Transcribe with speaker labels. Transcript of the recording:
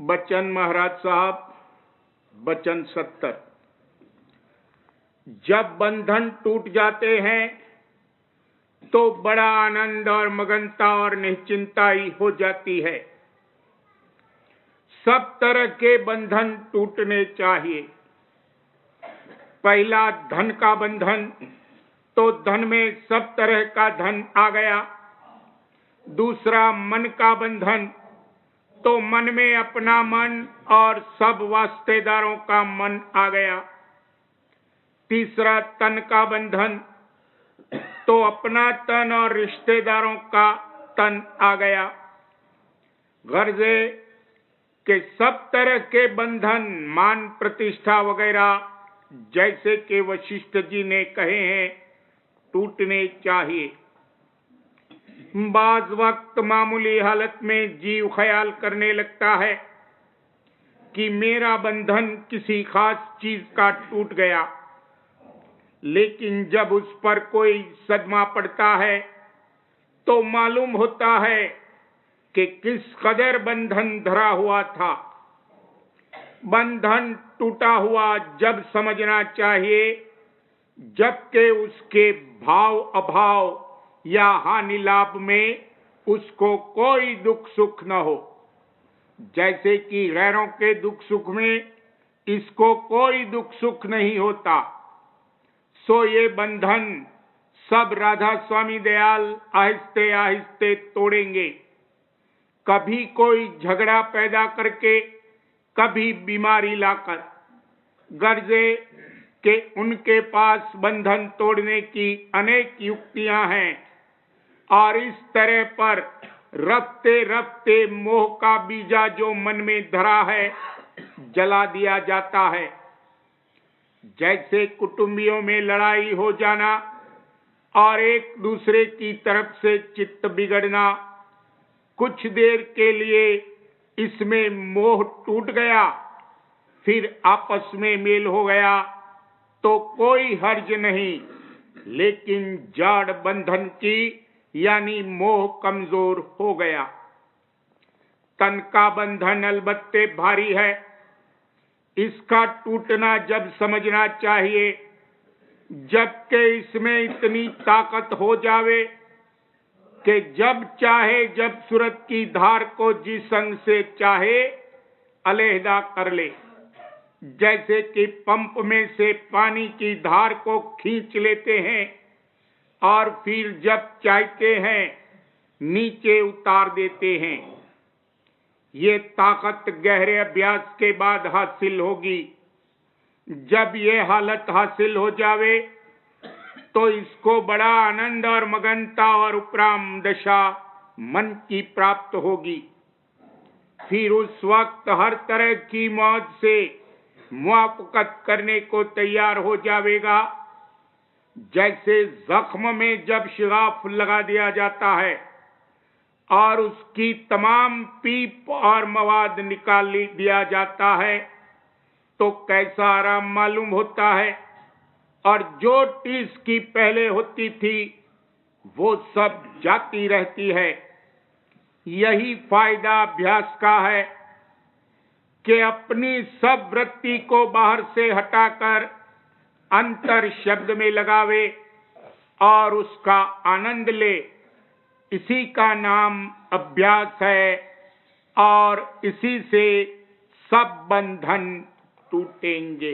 Speaker 1: बच्चन महाराज साहब, बचन 70। जब बंधन टूट जाते हैं तो बड़ा आनंद और मगनता और निश्चिंता ही हो जाती है। सब तरह के बंधन टूटने चाहिए। पहला धन का बंधन, तो धन में सब तरह का धन आ गया। दूसरा मन का बंधन, तो मन में अपना मन और सब वास्तेदारों का मन आ गया। तीसरा तन का बंधन, तो अपना तन और रिश्तेदारों का तन आ गया। गर्जे के सब तरह के बंधन, मान प्रतिष्ठा वगैरह, जैसे कि वशिष्ठ जी ने कहे हैं, टूटने चाहिए। बाज वक्त मामूली हालत में जीव ख्याल करने लगता है कि मेरा बंधन किसी खास चीज का टूट गया, लेकिन जब उस पर कोई सदमा पड़ता है तो मालूम होता है कि किस कदर बंधन धरा हुआ था। बंधन टूटा हुआ जब समझना चाहिए जबकि उसके भाव अभाव या हानि लाभ में उसको कोई दुख सुख न हो। जैसे कि गैरों के दुख सुख में इसको कोई दुख सुख नहीं होता। सो ये बंधन सब राधा स्वामी दयाल आहिस्ते आहिस्ते तोड़ेंगे। कभी कोई झगड़ा पैदा करके, कभी बीमारी लाकर। गर्जे कि उनके पास बंधन तोड़ने की अनेक युक्तियां हैं और इस तरह पर रफ्ते रफ्ते मोह का बीजा जो मन में धरा है जला दिया जाता है। जैसे कुटुंबियों में लड़ाई हो जाना और एक दूसरे की तरफ से चित्त बिगड़ना, कुछ देर के लिए इसमें मोह टूट गया, फिर आपस में मेल हो गया तो कोई हर्ज नहीं, लेकिन जाड़ बंधन की यानी मोह कमजोर हो गया। तन का बंधन अलबत्ते भारी है। इसका टूटना जब समझना चाहिए जबकि इसमें इतनी ताकत हो जावे कि जब चाहे जब सूरत की धार को जिस अंग से चाहे अलहदा कर ले। जैसे कि पंप में से पानी की धार को खींच लेते हैं और फिर जब चाहते हैं नीचे उतार देते हैं। ये ताकत गहरे अभ्यास के बाद हासिल होगी। जब ये हालत हासिल हो जावे तो इसको बड़ा आनंद और मगनता और उपराम दशा मन की प्राप्त होगी। फिर उस वक्त हर तरह की मौज से मुआफ़क़त करने को तैयार हो जावेगा। जैसे जख्म में जब शिगाफ लगा दिया जाता है और उसकी तमाम पीप और मवाद निकाल दिया जाता है तो कैसा आराम मालूम होता है, और जो टीस की पहले होती थी वो सब जाती रहती है। यही फायदा अभ्यास का है कि अपनी सब वृत्ति को बाहर से हटाकर अंतर शब्द में लगावे और उसका आनंद ले। इसी का नाम अभ्यास है और इसी से सब बंधन टूटेंगे।